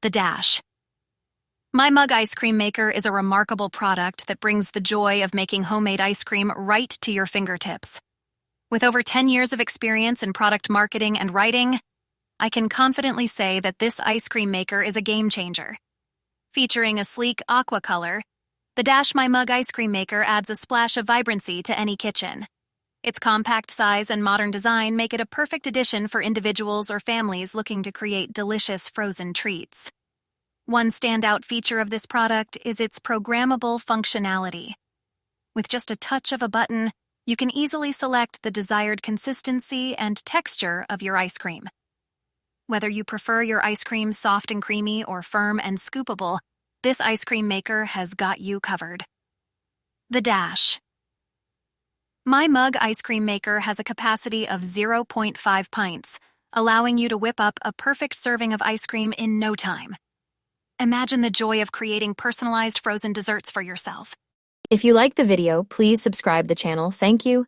The Dash. My Mug Ice Cream Maker is a remarkable product that brings the joy of making homemade ice cream right to your fingertips. With over 10 years of experience in product marketing and writing, I can confidently say that this ice cream maker is a game changer. Featuring a sleek aqua color, the Dash My Mug Ice Cream Maker adds a splash of vibrancy to any kitchen. Its compact size and modern design make it a perfect addition for individuals or families looking to create delicious frozen treats. One standout feature of this product is its programmable functionality. With just a touch of a button, you can easily select the desired consistency and texture of your ice cream. Whether you prefer your ice cream soft and creamy or firm and scoopable, this ice cream maker has got you covered. The Dash. My Mug Ice Cream Maker has a capacity of 0.5 pints, allowing you to whip up a perfect serving of ice cream in no time. Imagine the joy of creating personalized frozen desserts for yourself. If you like the video, please subscribe the channel. Thank you.